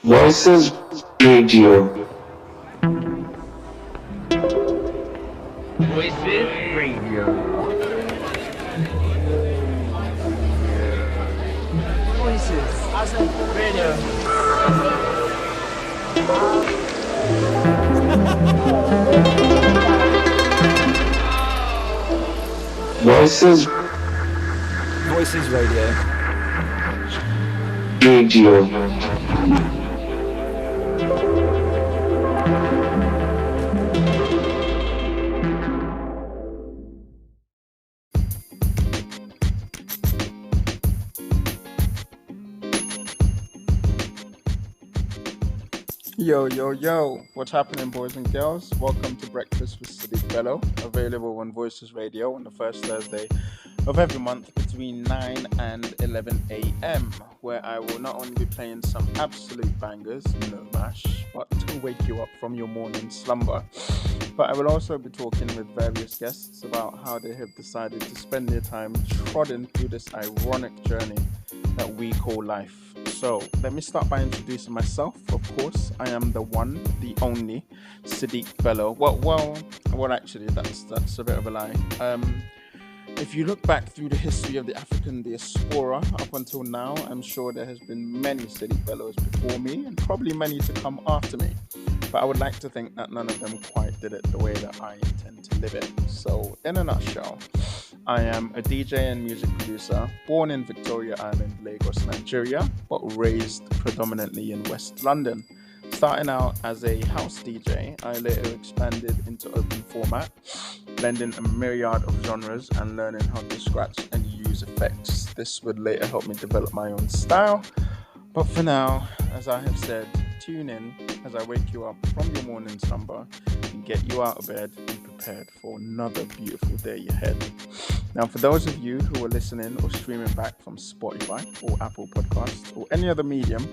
Voices Radio. Voices Radio. Voices as a radio. Voices Voices Radio. Radio. Yo, what's happening, boys and girls? Welcome to Breakfast with Sadiq Bello, available on Voices Radio on the first Thursday of every month between 9 and 11 a.m., where I will not only be playing some absolute bangers, no mash, but to wake you up from your morning slumber. But I will also be talking with various guests about how they have decided to spend their time trotting through this ironic journey that we call life. So let me start by introducing myself. Of course, I am the one, the only Sadiq Bello. Well, actually, that's a bit of a lie. If you look back through the history of the African diaspora up until now, I'm sure there has been many Sadiq Bellos before me and probably many to come after me. But I would like to think that none of them quite did it the way that I intend to live it. So, in a nutshell, I am a DJ and music producer, born in Victoria Island, Lagos, Nigeria, but raised predominantly in West London. Starting out as a house DJ, I later expanded into open format, blending a myriad of genres and learning how to scratch and use effects. This would later help me develop my own style. But for now, as I have said, tune in as I wake you up from your morning slumber and get you out of bed and prepared for another beautiful day ahead. Now, for those of you who are listening or streaming back from Spotify or Apple Podcasts or any other medium,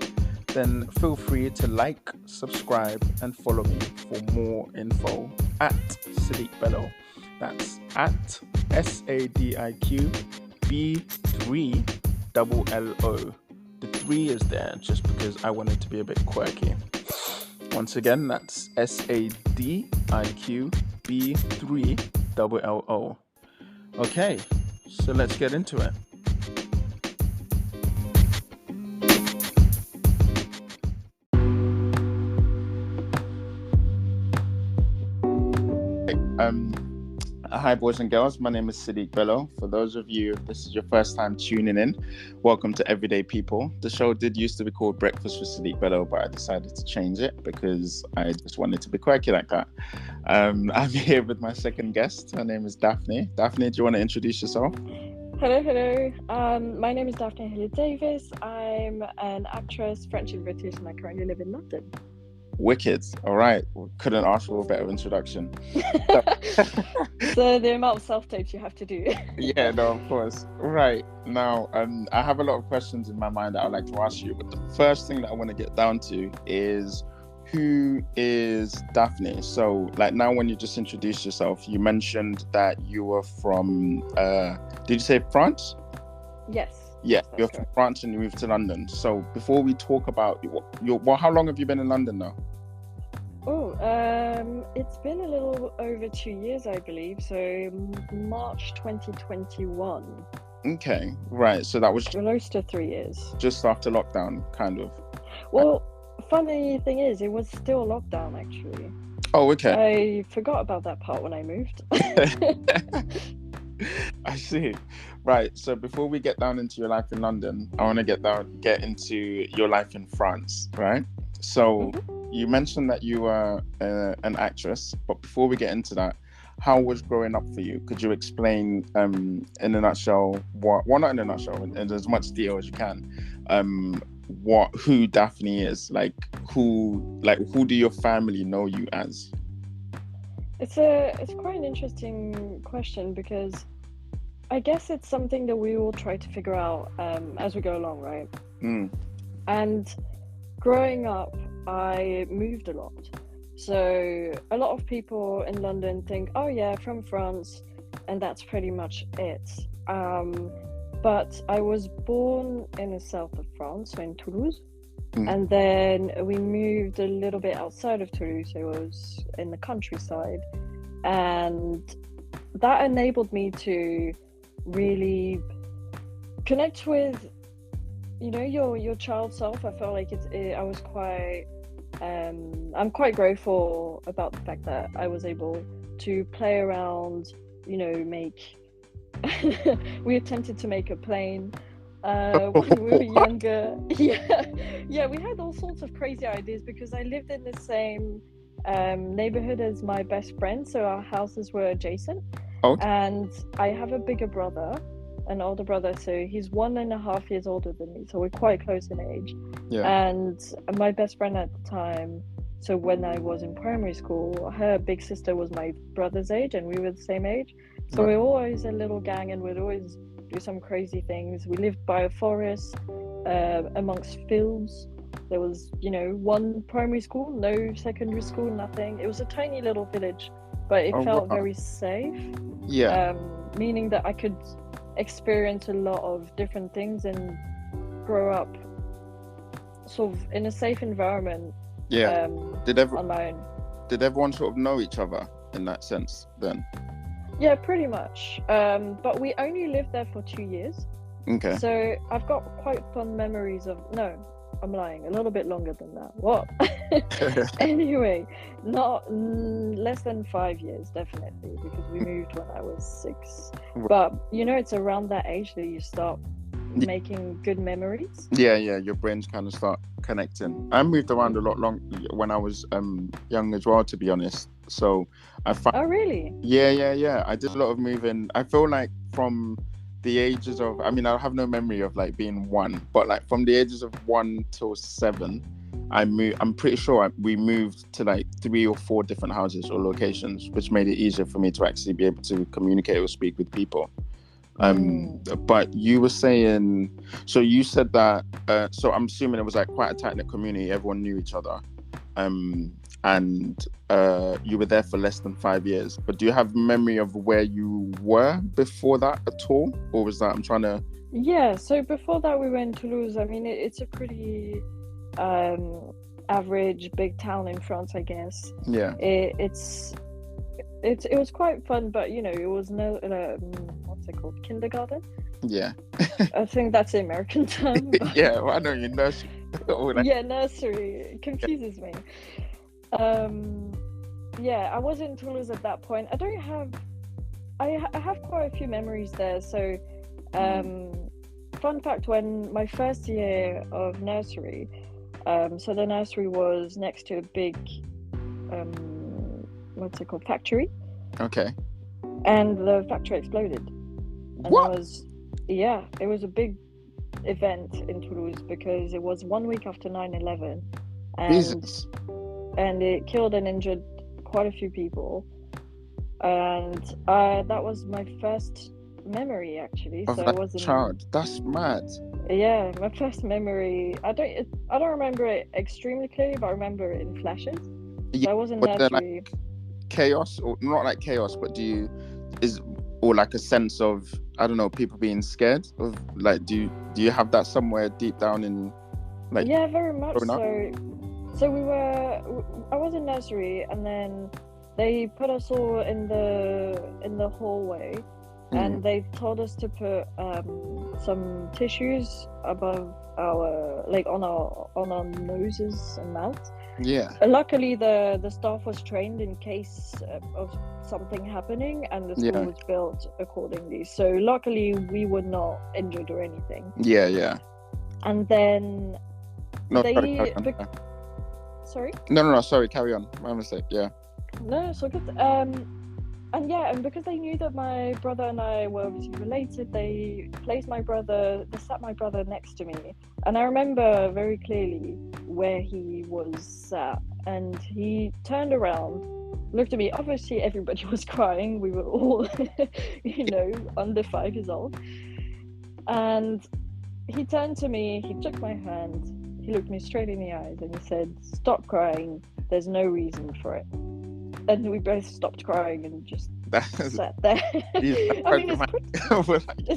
then feel free to like, subscribe, and follow me for more info at Sadiq Bello. That's at SADIQB3LLO. The 3 is there just because I wanted to be a bit quirky. Once again, that's SADIQB3LLO. Okay, so let's get into it. Hi, boys and girls. My name is Sadiq Bello. For those of you, if this is your first time tuning in, welcome to Everyday People. The show did used to be called Breakfast with Sadiq Bello, but I decided to change it because I just wanted to be quirky like that. I'm here with my second guest. Her name is Daphne. Daphne, do you want to introduce yourself? Hello. My name is Daphne Hillier-Davis. I'm an actress, French and British, and I currently live in London. Wicked. All right. Couldn't ask for a better introduction. So the amount of self-tapes you have to do. Yeah, no, of course. Right. Now, I have a lot of questions in my mind that I'd like to ask you, but the first thing that I want to get down to is who is Daphne? So, like, now when you just introduced yourself, you mentioned that you were from, did you say France? Yes. Yeah, you're from France and you moved to London. So before we talk about how long have you been in London now? It's been a little over 2 years, I believe. So March 2021. Okay, right. So that was close to 3 years. Just after lockdown, kind of. Well, funny thing is, it was still lockdown actually. Oh, okay. I forgot about that part when I moved. I see. Right. So before we get down into your life in London, I want to get into your life in France, right? So you mentioned that you were an actress, but before we get into that, how was growing up for you? Could you explain in a nutshell not in a nutshell, in as much detail as you can, who Daphne is, who do your family know you as? It's quite an interesting question because I guess it's something that we all try to figure out as we go along, right? And growing up, I moved a lot. So a lot of people in London think, oh yeah, from France, and that's pretty much it. But I was born in the south of France, so in Toulouse. And then we moved a little bit outside of Toulouse. It was in the countryside, and that enabled me to really connect with, your child self. I felt like I was quite I'm quite grateful about the fact that I was able to play around, make we attempted to make a plane when we were younger. Yeah, we had all sorts of crazy ideas because I lived in the same neighborhood as my best friend, so our houses were adjacent. And I have a bigger brother, an older brother, so he's 1.5 years older than me, so we're quite close in age. And my best friend at the time, so when I was in primary school, her big sister was my brother's age and we were the same age, so we were always a little gang and we'd always do some crazy things. We lived by a forest, amongst fields. There was, one primary school, no secondary school, nothing. It was a tiny little village, but it felt very safe. Meaning that I could experience a lot of different things and grow up sort of in a safe environment. On my own. Did everyone sort of know each other in that sense then? Yeah, pretty much. But we only lived there for 2 years. Okay. So I've got quite fond memories of. No, I'm lying. A little bit longer than that. What? Anyway, not less than 5 years, definitely, because we moved when I was 6. But it's around that age that you start making good memories. Yeah, your brains kind of start connecting. I moved around a lot when I was young as well, to be honest. So I found. Oh, really? Yeah. I did a lot of moving. I feel like from the ages of, I have no memory of like being 1, but like from the ages of 1 till 7, I'm pretty sure we moved to like 3 or 4 different houses or locations, which made it easier for me to actually be able to communicate or speak with people. But you were saying, so you said that, so I'm assuming it was like quite a tight-knit community, everyone knew each other, and you were there for less than 5 years, but do you have memory of where you were before that at all, or was that, I'm trying to... Yeah, so before that we were in Toulouse. it's a pretty average big town in France, I guess. It was quite fun, but it was no what's it called, kindergarten? I think that's the American term. But... Well, I know, nursery. Nursery. It confuses me. I was in Toulouse at that point. I have quite a few memories there. So fun fact, when my first year of nursery, so the nursery was next to a big what's it called, factory. Okay. And the factory exploded. And what? It was a big event in Toulouse because it was 1 week after 9/11, and it killed and injured quite a few people. And that was my first memory, actually. Of so that I wasn't. Child, that's mad. Yeah, my first memory. I don't remember it extremely clearly, but I remember it in flashes. So I was in nursery. Chaos, or not like chaos, but or like a sense of, I don't know, people being scared of, like, do you have that somewhere deep down in, like? Yeah, very much so. So I was in nursery, and then they put us all in the hallway, and they told us to put some tissues above our, like, on our noses and mouths. Luckily the staff was trained in case of something happening, and the school was built accordingly, so luckily we were not injured or anything. And then sorry? No, sorry, carry on. My mistake. No, it's all good. And because they knew that my brother and I were obviously related, they sat my brother next to me. And I remember very clearly where he was sat. And he turned around, looked at me. Obviously, everybody was crying. We were all, under 5 years old. And he turned to me, he took my hand, he looked me straight in the eyes, and he said, "Stop crying. There's no reason for it." And we both stopped crying and just sat there. It's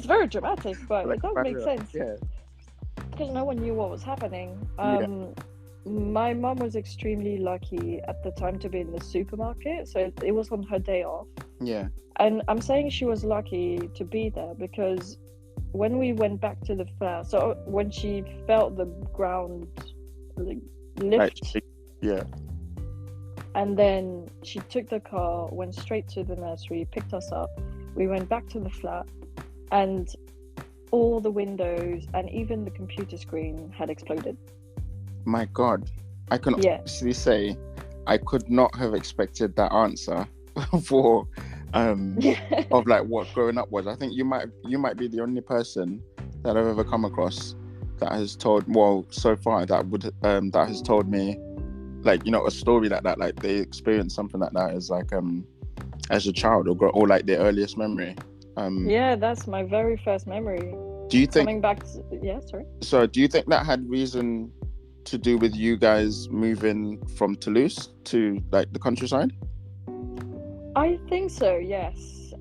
very dramatic, but it does make sense. because no one knew what was happening. My mom was extremely lucky at the time to be in the supermarket, so it was on her day off. Yeah. And I'm saying she was lucky to be there because when we went back to the flat, so when she felt the ground lift, yeah, and then she took the car, went straight to the nursery, picked us up. We went back to the flat, and all the windows and even the computer screen had exploded. My God, I can honestly say I could not have expected that answer for of like what growing up was. I think you might be the only person that I've ever come across that has told, well, so far that has told me, like, you know, a story like that, like they experienced something like that as a child or like their earliest memory. Yeah, that's my very first memory. Do you think coming back to, sorry. So do you think that had reason to do with you guys moving from Toulouse to like the countryside? I think so, yes.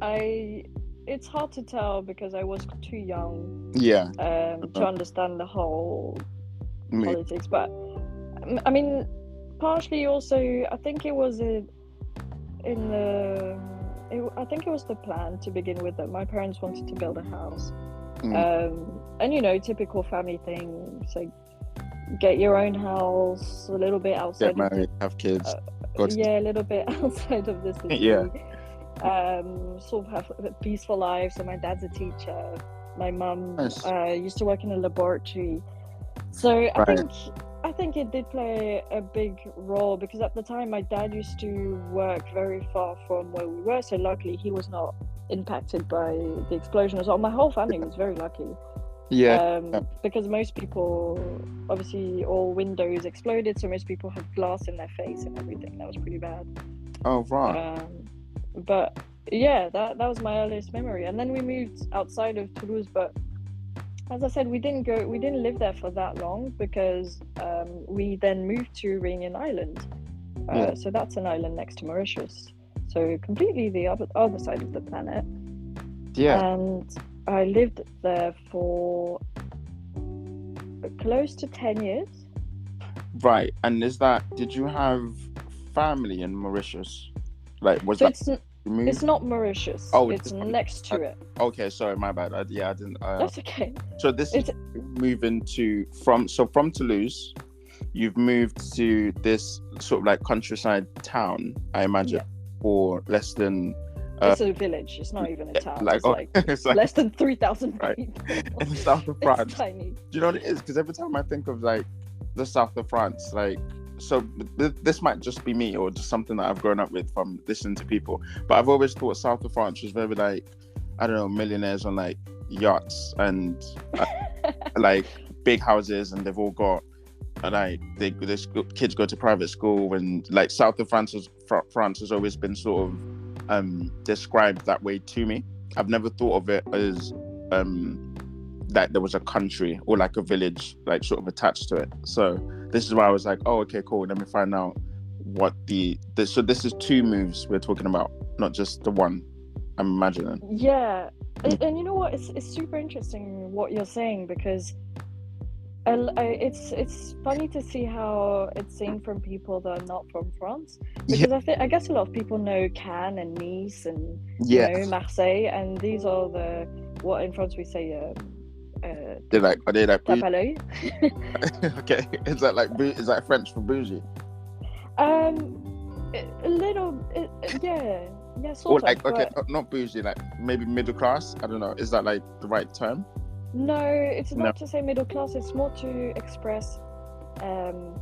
It's hard to tell because I was too young to understand the whole politics, but I mean, partially also I think it was I think it was the plan to begin with, that my parents wanted to build a house. And you know, typical family things, like get your own house, a little bit outside, get married, have kids, a little bit outside of the city. Sort of have a peaceful life. So my dad's a teacher, my mum used to work in a laboratory, so I think it did play a big role, because at the time my dad used to work very far from where we were, so luckily he was not impacted by the explosion as well. My whole family was very lucky. Because most people, obviously all windows exploded, so most people had glass in their face and everything. That was pretty bad. Oh, right. But yeah, that was my earliest memory. And then we moved outside of Toulouse, but as I said, we didn't live there for that long, because we then moved to Reunion Island. So that's an island next to Mauritius, so completely the other side of the planet. And I lived there for close to 10 years. Right. And did you have family in Mauritius? Like, it's not Mauritius. Oh, it's next to it. Okay, sorry, my bad. I didn't. That's okay. So this is moving from Toulouse, you've moved to this sort of like countryside town, I imagine, for less than. It's a village. It's not even a town. It's like less than 3,000 people. In the south of France. It's tiny. Do you know what it is? Because every time I think of like the south of France, like, so this might just be me or just something that I've grown up with from listening to people, but I've always thought south of France was very like, I don't know, millionaires on like yachts and like big houses, and they've all got like kids go to private school, and like south of France has always been sort of described that way to me. I've never thought of it as that there was a country or like a village like sort of attached to it. So this is why I was like, oh, okay, cool, let me find out what so this is 2 moves we're talking about, not just the one, I'm imagining. And you know what, it's super interesting what you're saying, because it's funny to see how it's seen from people that are not from France, because I guess a lot of people know Cannes and Nice and you know, Marseille, and these are what in France we say are they like tape à l'œil. Okay, is that French for bougie? A little, sort or like of, okay, not bougie, like maybe middle class, I don't know, is that like the right term? No, it's not to say middle class, it's more to express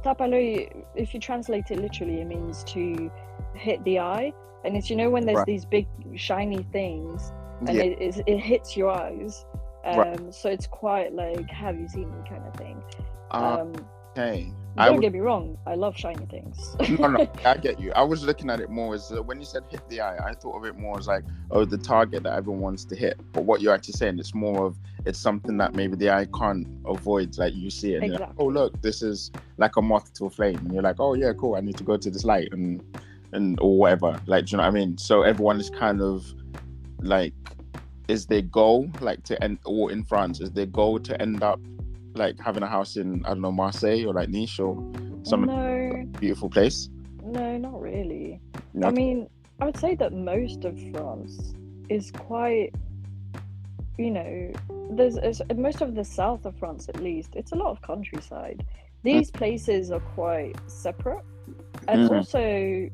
tape à l'œil. If you translate it literally, it means to hit the eye, and it's, you know, when there's these big shiny things and it hits your eyes, so it's quite like, have you seen me kind of thing. Okay. Don't get me wrong, I love shiny things. No, I get you. I was looking at it more as when you said hit the eye, I thought of it more as like, oh, the target that everyone wants to hit. But what you're actually saying, it's more of, it's something that maybe the eye can't avoid, like you see it and you're like, oh look, this is like a moth to a flame, and you're like, oh yeah, cool, I need to go to this light and or whatever, like, do you know what I mean? So everyone is kind of like, is their goal like to end, or in France, is their goal to end up like having a house in, I don't know, Marseille or like Nice or some No, beautiful place? no, not really. No? I mean, I would say that most of France is quite, you know, most of the south of France at least, it's a lot of countryside. These places are quite separate, and also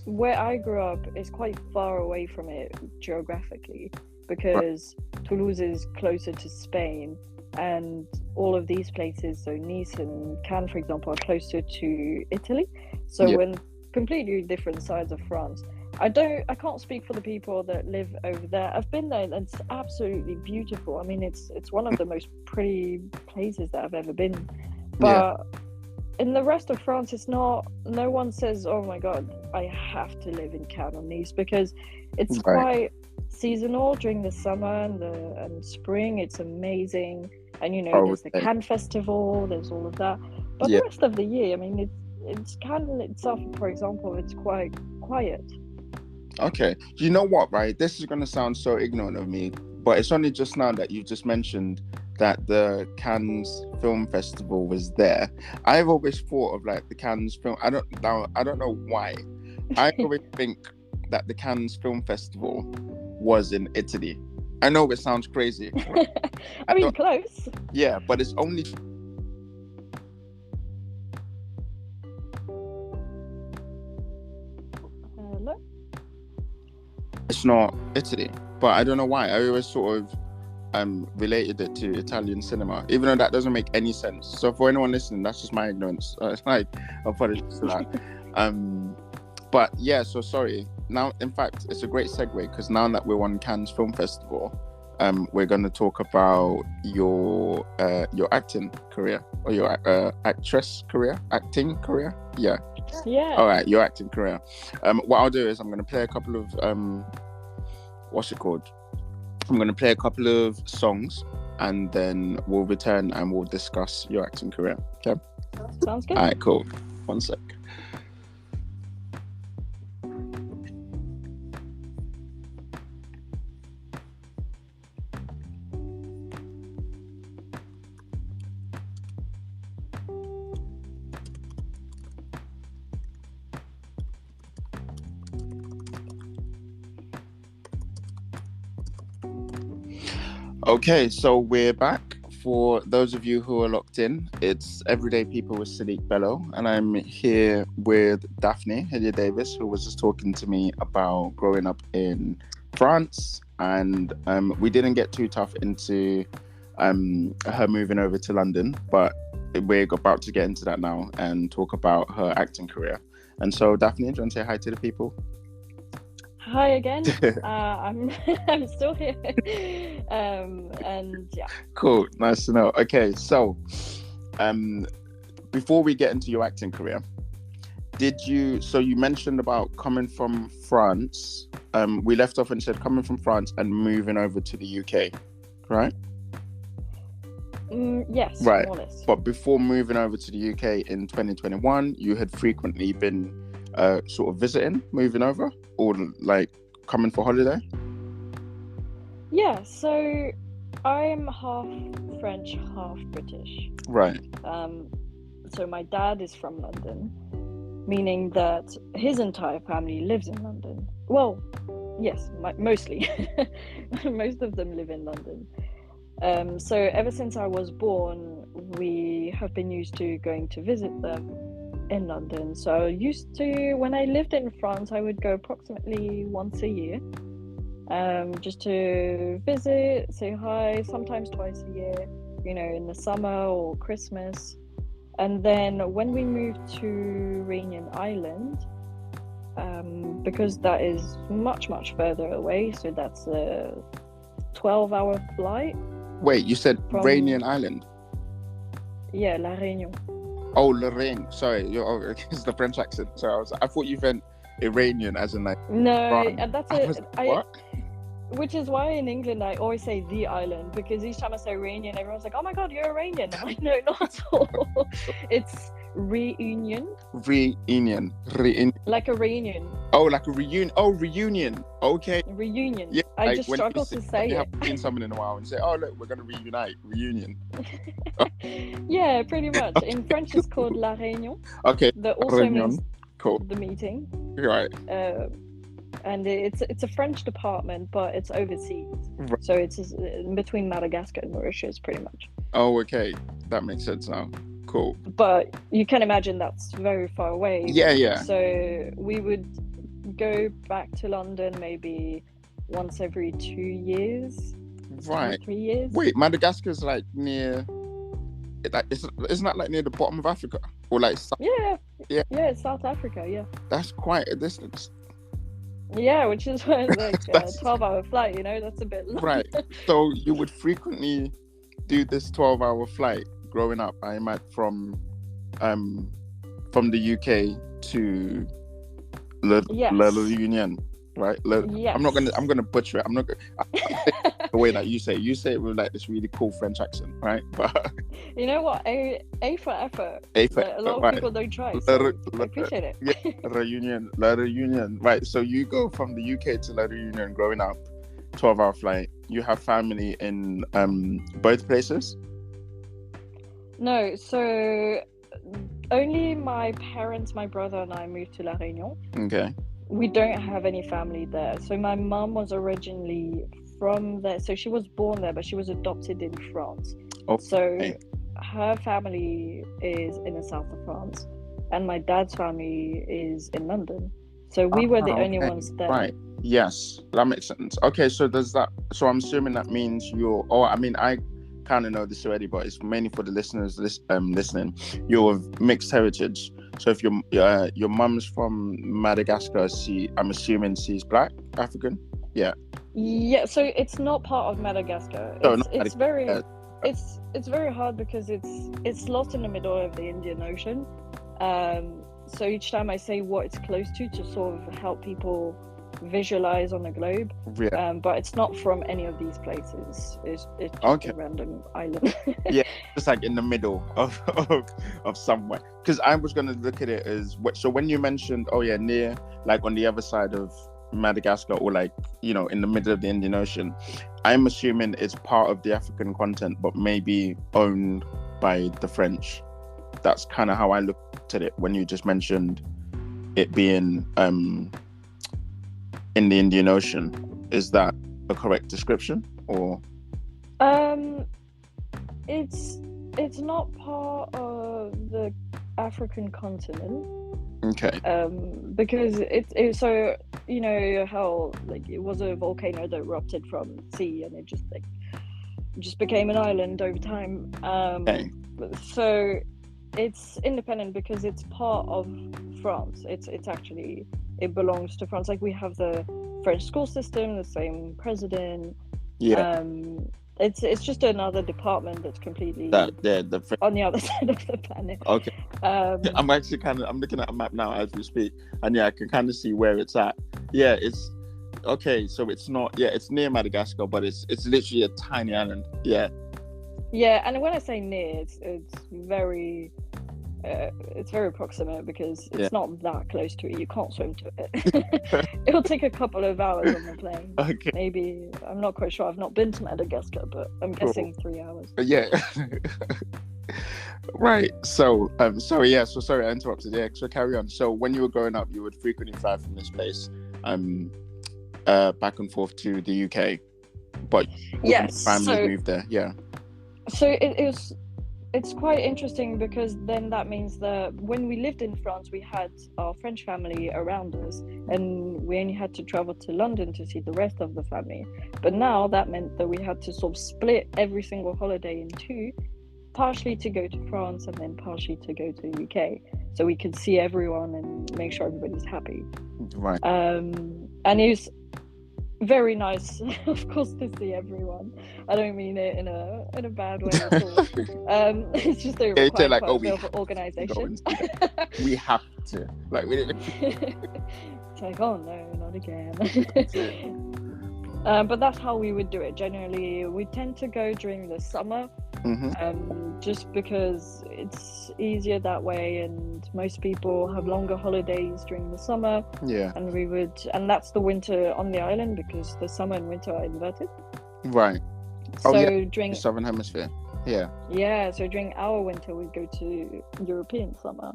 where I grew up is quite far away from it geographically, because Toulouse is closer to Spain, and all of these places, so Nice and Cannes, for example, are closer to Italy. So we're in completely different sides of France. I can't speak for the people that live over there. I've been there, and it's absolutely beautiful. I mean, it's one of the most pretty places that I've ever been. But in the rest of France, it's not. No one says, "Oh my God, I have to live in Cannes or Nice," because it's quite seasonal during the summer and spring. It's amazing, and there's the Cannes Festival. There's all of that. But the rest of the year, I mean, it's Cannes itself, for example, it's quite quiet. Okay. You know what, right? This is going to sound so ignorant of me, but it's only just now that you just mentioned that the Cannes Film Festival was there. I've always thought of like the Cannes Film. I don't know why. I always think that the Cannes Film Festival was in Italy. I know it sounds crazy. I mean, close. Yeah, but it's only. Hello? It's not Italy, but I don't know why. I always sort of related it to Italian cinema, even though that doesn't make any sense. So for anyone listening, that's just my ignorance. Like, apologies for that. But yeah, so sorry. Now, in fact, it's a great segue, because now that we're on Cannes Film Festival, we're going to talk about your acting career, or your acting career. Yeah. All right, your acting career. What I'll do is I'm going to play a couple of what's it called? I'm going to play a couple of songs, and then we'll return and we'll discuss your acting career. Okay. Sounds good. All right, cool. One sec. Okay, so we're back. For those of you who are locked in, it's Everyday People with Sadiq Bello, and I'm here with Daphne Hillier-Davis, who was just talking to me about growing up in France, and we didn't get too tough into her moving over to London, but we're about to get into that now and talk about her acting career. And so, Daphne, do you want to say hi to the people? Hi again. I'm still here. And yeah. Cool. Nice to know. Okay, so before we get into your acting career, you mentioned about coming from France. We left off and said coming from France and moving over to the UK, right? Yes. Right. More or less. But before moving over to the UK in 2021, you had frequently been sort of moving over, or like coming for holiday? Yeah, so I'm half French, half British. Right. So my dad is from London, meaning that his entire family lives in London. Well, yes, mostly. Most of them live in London. So ever since I was born, we have been used to going to visit them in London. So when I lived in France, I would go approximately once a year, just to visit, say hi, sometimes twice a year, in the summer or Christmas. And then when we moved to Réunion Island, because that is much, much further away, so that's a 12-hour flight. Wait, you said Réunion Island? Yeah, La Réunion. Oh, Lorraine. Sorry, it's the French accent. So I thought you meant Iranian, as in like. No, and that's what? Which is why in England I always say the island, because each time I say Iranian, everyone's like, "Oh my God, you're Iranian." I'm like, no, not at all. It's Reunion. Reunion. Like a reunion. Oh, like a reunion. Oh, reunion. Okay. Reunion. Yeah, I like just when struggle you to say you it. haven't seen someone in a while and say, "Oh, look, we're gonna reunite." Reunion. Yeah, pretty much. In French, it's called la réunion. Okay. That also Réunion. means Cool. the meeting. Right. And it's a French department, but it's overseas. Right. So it's in between Madagascar and Mauritius, pretty much. Oh, okay. That makes sense now. Cool. But you can imagine that's very far away. Yeah. So we would go back to London maybe once every 2 years. Right. 3 years. Wait, Madagascar's like near. Like, isn't that like near the bottom of Africa, or like? Yeah. Yeah. Yeah, it's South Africa. Yeah. That's quite a distance. Yeah, which is why it's like a 12-hour flight. You know, that's a bit long. Right. So you would frequently do this 12-hour flight growing up. I imagine from the UK to La Réunion, right? Yes. I'm gonna butcher it. I'm not gonna the way that you say it with like this really cool French accent, right? But you know what? A for effort. A for a lot of right. people don't try. So I appreciate it. Yeah, La Réunion, right? So you go from the UK to La Réunion growing up, 12-hour flight. You have family in both places? No, so only my parents, my brother, and I moved to La Réunion. Okay. We don't have any family there. So my mum was originally from there. So she was born there, but she was adopted in France. Okay. So her family is in the south of France, and my dad's family is in London. So we were the only ones there. Right. Yes, that makes sense. Okay, so so I'm assuming that means I kind of know this already, but it's mainly for the listeners listening. You're of mixed heritage. So if your mum's from Madagascar, I'm assuming she's black, African. Yeah. Yeah. So it's not part of Madagascar. It's very hard because it's lost in the middle of the Indian Ocean. So each time I say what it's close to sort of help people visualize on the globe, but it's not from any of these places. It's just a random island. Yeah, just like in the middle of somewhere. Because I was going to look at it as so when you mentioned near, like on the other side of Madagascar, or like in the middle of the Indian Ocean, I'm assuming it's part of the African continent but maybe owned by the French. That's kind of how I looked at it when you just mentioned it being in the Indian Ocean. Is that a correct description, or? It's not part of the African continent. Okay. Because it so how like it was a volcano that erupted from sea and it just became an island over time. Okay. So it's independent because it's part of France. It's actually, it belongs to France. Like we have the French school system, the same president. Yeah. It's just another department that's completely on the other side of the planet. Okay. I'm looking at a map now as we speak, and I can kind of see where it's at. Yeah, it's okay. So it's not. Yeah, it's near Madagascar, but it's literally a tiny island. Yeah. Yeah, and when I say near, it's very proximate because it's not that close to it. You can't swim to it. It'll take a couple of hours on the plane. Okay. Maybe, I'm not quite sure. I've not been to Madagascar, but I'm guessing 3 hours. Yeah. Right. So, sorry I interrupted. Yeah, so carry on. So when you were growing up, you would frequently fly from this place, back and forth to the UK, but yes, family moved there. Yeah. So it's quite interesting because then that means that when we lived in France, we had our French family around us and we only had to travel to London to see the rest of the family. But now that meant that we had to sort of split every single holiday in two, partially to go to France and then partially to go to the UK, so we could see everyone and make sure everybody's happy. Right. And it was very nice, of course, to see everyone. I don't mean it in a bad way at all. It's just a required part of organisation. We have to. Like we didn't. It's like, oh no, not again. But that's how we would do it. Generally, we tend to go during the summer, just because it's easier that way, and most people have longer holidays during the summer. Yeah. And that's the winter on the island, because the summer and winter are inverted. Right. So during the Southern Hemisphere. Yeah. Yeah, so during our winter, we go to European summer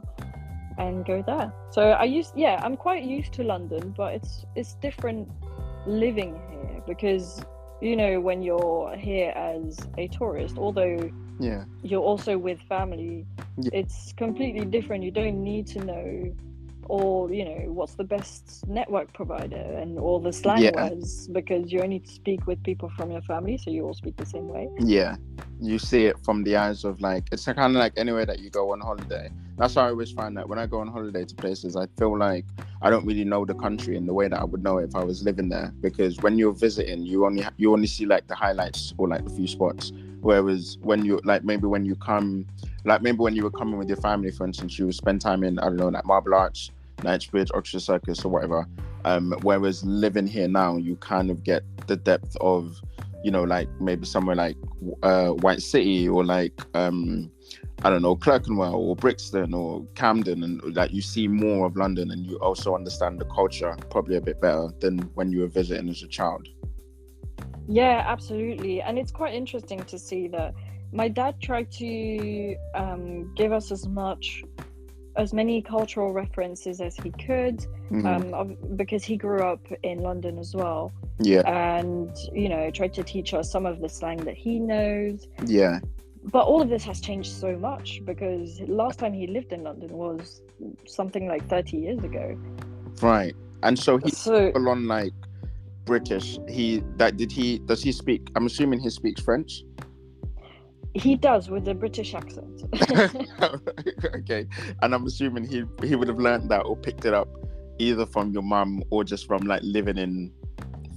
and go there. So I'm quite used to London, but it's different living here, because when you're here as a tourist, although you're also with family, it's completely different. You don't need to know all what's the best network provider and all the slang words, because you only speak with people from your family, so you all speak the same way. You see it from the eyes of, like, it's kind of like anywhere that you go on holiday. That's why I always find that when I go on holiday to places, I feel like I don't really know the country in the way that I would know it if I was living there, because when you're visiting, you only see like the highlights or like a few spots, whereas when you maybe when you were coming with your family, for instance, you would spend time in, I don't know, like Marble Arch, Knightsbridge, Oxford Circus, or whatever. Whereas living here now, you kind of get the depth of, like maybe somewhere like White City, or like I don't know, Clerkenwell or Brixton or Camden, and like you see more of London, and you also understand the culture probably a bit better than when you were visiting as a child. Yeah, absolutely. And it's quite interesting to see that my dad tried to give us as many cultural references as he could, because he grew up in London as well. And tried to teach us some of the slang that he knows. But all of this has changed so much, because last time he lived in London was something like 30 years ago. Right. And so he's full on like British. Does he speak, I'm assuming he speaks French? He does, with a British accent. Okay. And I'm assuming he would have learned that or picked it up either from your mum or just from like living in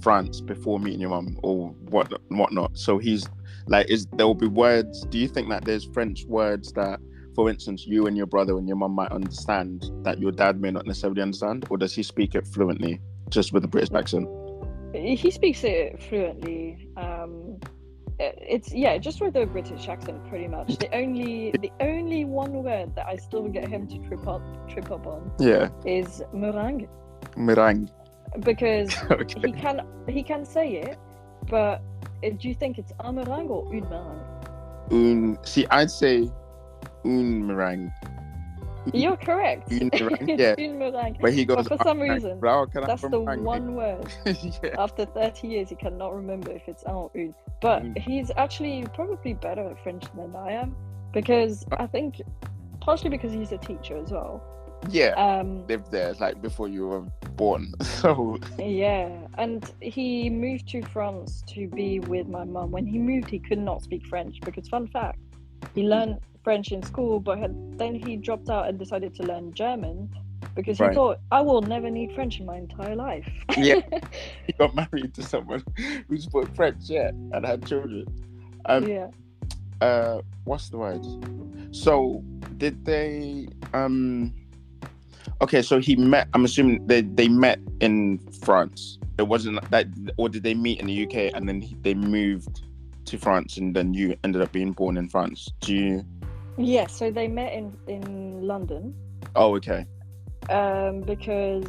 France before meeting your mum or whatnot. So he's like, there will be words. Do you think that there's French words that, for instance, you and your brother and your mum might understand that your dad may not necessarily understand, or does he speak it fluently, just with a British accent? He speaks it fluently. It's just with a British accent, pretty much. The only one word that I still get him to trip up on is meringue. Meringue. Because he can say it, but do you think it's un meringue or une meringue? I'd say une meringue. You're correct. Une meringue, It's une meringue. But he goes, but for some reason, that's the meringue? one word. After 30 years, he cannot remember if it's un or une. But he's actually probably better at French than I am, because I think partially because he's a teacher as well. Lived there like before you were born. So and he moved to France to be with my mum. When he moved, he could not speak French, because, fun fact, he learned French in school, but then he dropped out and decided to learn German, because he thought, I will never need French in my entire life. He got married to someone who spoke French, and had children. What's the word? So did they okay, so I'm assuming they met in France. It wasn't that, or did they meet in the UK and then they moved to France, and then you ended up being born in France? Yes, so they met in London. Oh, okay. Because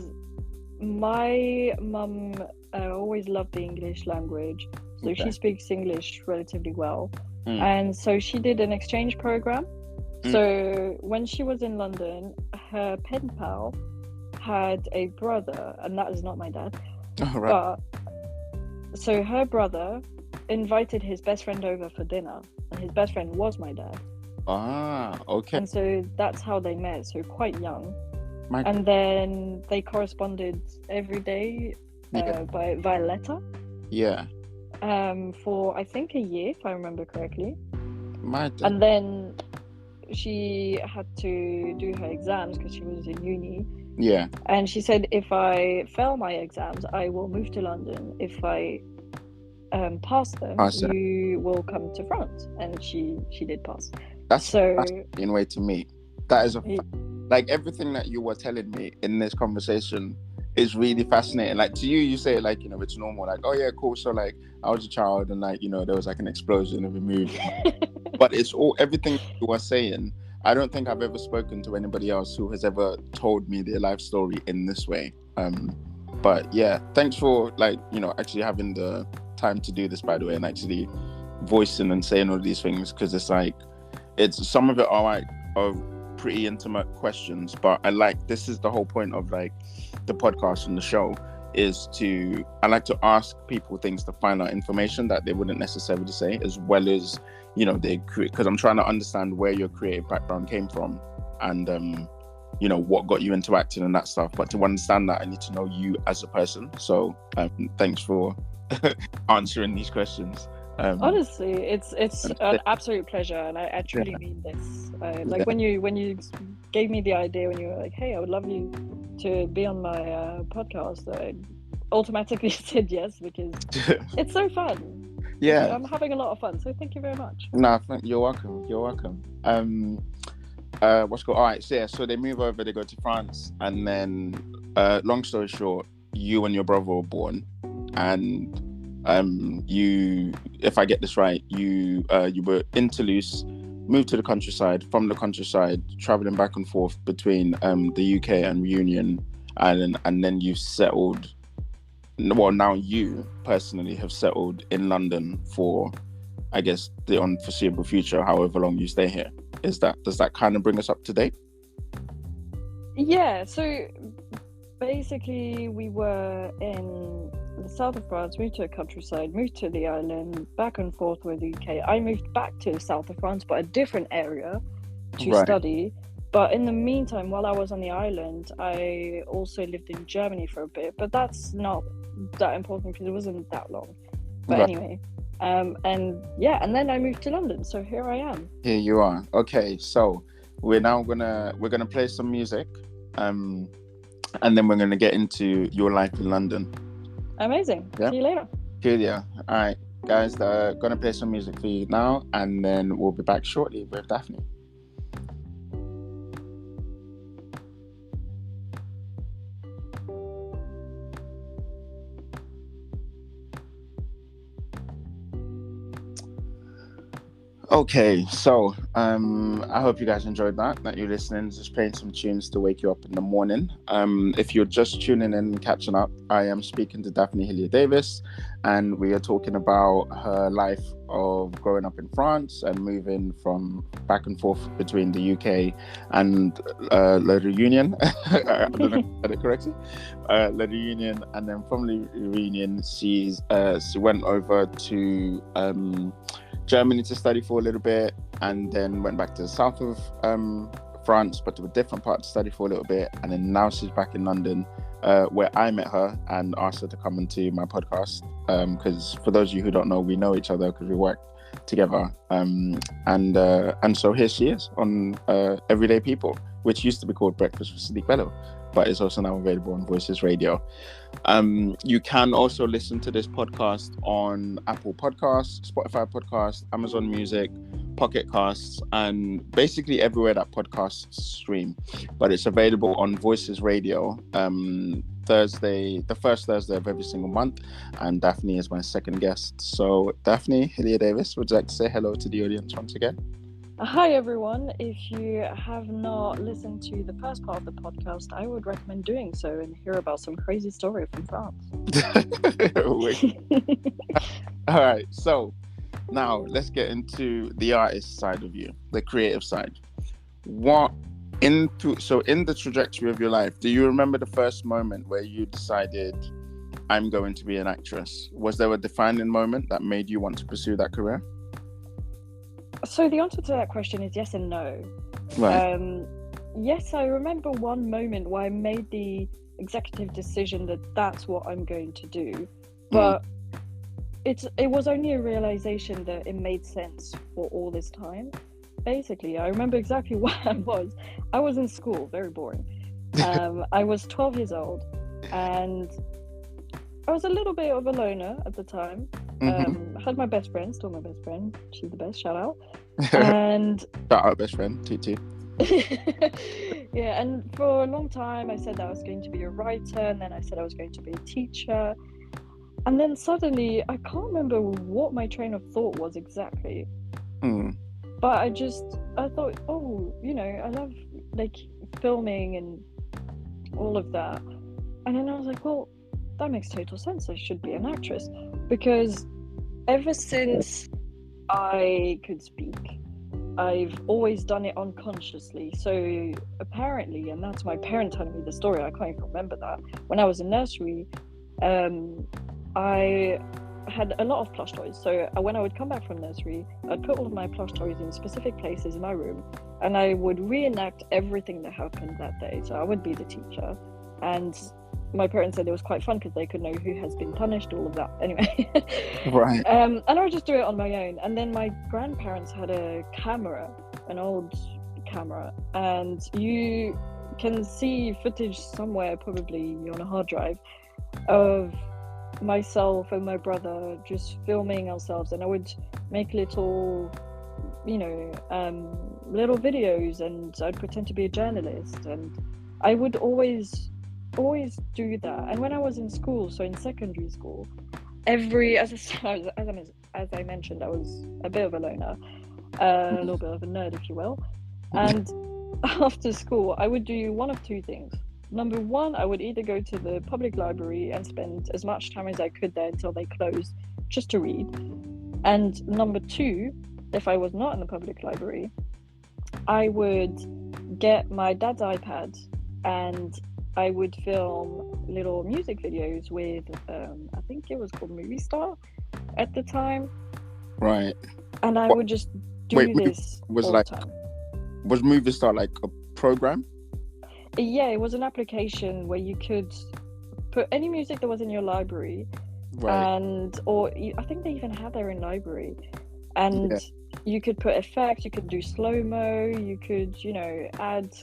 my mum always loved the English language, so she speaks English relatively well. And so she did an exchange program. So when she was in London, her pen pal had a brother, and that is not my dad. But so her brother invited his best friend over for dinner, and his best friend was my dad. Okay. And so that's how they met, so quite young. And then they corresponded every day via letter. For I think a year, if I remember correctly. And then she had to do her exams because she was in uni. And she said, if I fail my exams, I will move to London. If I pass them, you will come to France. And she did pass. That's in way to me. That is like everything that you were telling me in this conversation it's really fascinating. Like to you, you say it like, you know, it's normal. Like, oh yeah, cool. So like I was a child and like, you know, there was like an explosion and we moved. But it's all, everything you are saying, I don't think I've ever spoken to anybody else who has ever told me their life story in this way. But yeah, thanks for like, you know, actually having the time to do this, by the way, and actually voicing and saying all these things, because it's like, it's some of it are like are pretty intimate questions, but I like, this is the whole point of like the podcast and the show, is to, I like to ask people things to find out information that they wouldn't necessarily say, as well as, you know, they create, because I'm trying to understand where your creative background came from and you know, what got you into acting and that stuff. But to understand that, I need to know you as a person. So thanks for answering these questions. Honestly, it's an absolute pleasure, and I truly mean this. Like when you gave me the idea, when you were like, "Hey, I would love you to be on my podcast," I automatically said yes, because it's so fun. Yeah, I'm having a lot of fun. So thank you very much. No, you're welcome. You're welcome. What's called? All right, so yeah, so they move over, they go to France, and then, long story short, you and your brother were born, and you, if I get this right, you were in Toulouse, moved to the countryside, from the countryside, traveling back and forth between the UK and Reunion Island, and then you settled. Well, now you personally have settled in London for, I guess, the unforeseeable future, however long you stay here. Does that kind of bring us up to date? Yeah, so basically we were in the south of France, moved to the countryside, moved to the island, back and forth with the UK. I moved back to the south of France, but a different area to study. But in the meantime, while I was on the island, I also lived in Germany for a bit, but that's not that important because it wasn't that long. But anyway, and then I moved to London, so here I am. Here you are. Okay, so we're gonna play some music, and then we're gonna get into your life in London. Amazing. Yeah? See you later. Good, yeah. All right, guys, gonna play some music for you now, and then we'll be back shortly with Daphne. Okay, so I hope you guys enjoyed that you're listening, just playing some tunes to wake you up in the morning. If you're just tuning in and catching up, I am speaking to Daphne Hillier-Davis, and we are talking about her life of growing up in France and moving from back and forth between the UK and La Reunion. I don't know if I said it correctly. La Reunion, and then from La Reunion, she went over to Germany to study for a little bit, and then went back to the south of France, but to a different part to study for a little bit, and then now she's back in London, where I met her and asked her to come into my podcast, because for those of you who don't know, we know each other because we work together, and so here she is on Everyday People, which used to be called Breakfast with Sadiq Bello, but it's also now available on Voices Radio. You can also listen to this podcast on Apple Podcasts, Spotify Podcasts, Amazon Music, Pocket Casts, and basically everywhere that podcasts stream. But it's available on Voices Radio the first Thursday of every single month, and Daphne is my second guest. So Daphne Hillier-Davis, would you like to say hello to the audience once again? Hi everyone. If you have not listened to the first part of the podcast, I would recommend doing so and hear about some crazy story from France. All right, so now let's get into the artist side of you, the creative side. In the trajectory of your life, do you remember the first moment where you decided, I'm going to be an actress? Was there a defining moment that made you want to pursue that career? So the answer to that question is yes and no. Right. Yes, I remember one moment where I made the executive decision that that's what I'm going to do. But it was only a realization that it made sense for all this time. Basically, I remember exactly where I was. I was in school, very boring. I was 12 years old, and I was a little bit of a loner at the time. I had my best friend, still my best friend. She's the best, shout out. And shout out best friend, TT. Yeah, and for a long time I said that I was going to be a writer, and then I said I was going to be a teacher, and then suddenly I can't remember what my train of thought was exactly. But I thought, oh, I love like filming and all of that. And then I was like, well, that makes total sense. I should be an actress, because ever since I could speak, I've always done it unconsciously. So apparently, and that's my parent telling me the story, I can't even remember that. When I was in nursery, I had a lot of plush toys. So when I would come back from nursery, I'd put all of my plush toys in specific places in my room, and I would reenact everything that happened that day. So I would be the teacher, and my parents said it was quite fun because they could know who has been punished, all of that. Anyway, Right. And I would just do it on my own. And then my grandparents had a camera, an old camera, and you can see footage somewhere, probably on a hard drive, of myself and my brother just filming ourselves, and I would make little little videos, and I'd pretend to be a journalist, and I would always do that. And when I was in school, so in secondary school, as I mentioned, I was a bit of a loner, a little bit of a nerd, if you will, and after school I would do one of two things. Number one, I would either go to the public library and spend as much time as I could there until they closed, just to read. And number two, if I was not in the public library, I would get my dad's iPad and I would film little music videos with, I think it was called Movie Star at the time. Right. And I would just do this was all like, the time. Was Movie Star like a program? Yeah, it was an application where you could put any music that was in your library, Right. I think they even had their own library, and you could put effects, you could do slow-mo, you could, add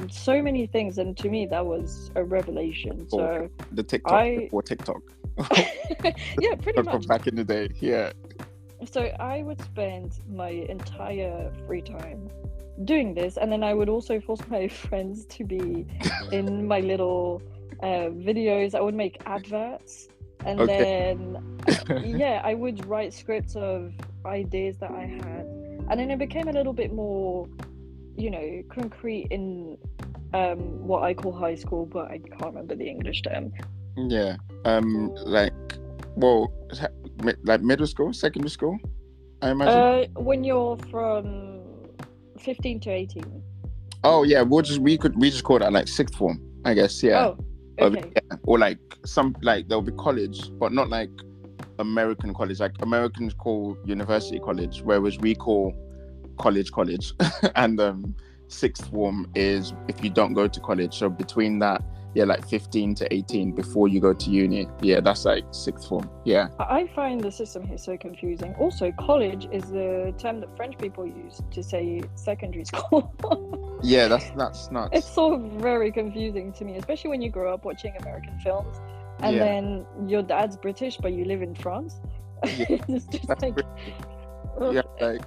so many things, and to me that was a revelation. So the TikTok or TikTok. yeah, pretty much back in the day. Yeah. So I would spend my entire free time doing this, and then I would also force my friends to be in my little videos. I would make adverts, and then I would write scripts of ideas that I had, and then it became a little bit more concrete in what I call high school, but I can't remember the English term. Like middle school, secondary school, I imagine. When you're from 15 to 18. Oh yeah, we just call that like sixth form, I guess. Yeah. Oh, okay. Or like there'll be college, but not like American college. Like Americans call university college, whereas we call college. And sixth form is if you don't go to college. So between that, like 15 to 18 before you go to uni. Yeah, that's like sixth form. Yeah. I find the system here so confusing. Also, college is the term that French people use to say secondary school. Yeah, that's nuts. It's so very confusing to me, especially when you grow up watching American films, and then your dad's British, but you live in France. Yeah. It's just That's like, yeah, like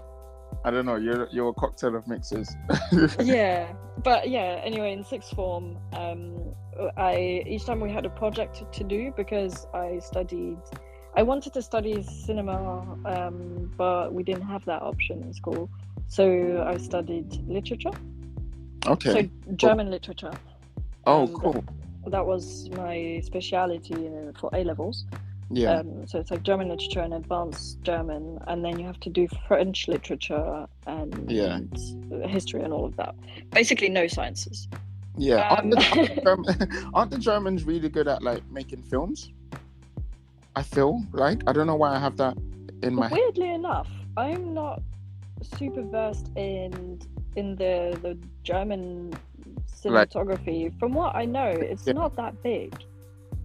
I don't know. You're a cocktail of mixes. yeah, but yeah. Anyway, in sixth form, each time we had a project to do, because I wanted to study cinema, but we didn't have that option in school, so I studied literature. Okay. So German literature. Oh, cool. That was my speciality for A levels. Yeah. So it's like German literature and advanced German, and then you have to do French literature and history and all of that. Basically, no sciences. Yeah. Aren't the Germans really good at like making films? I feel like I don't know why I have that in my. Weirdly enough, I'm not super versed in the German cinematography. From what I know, it's not that big.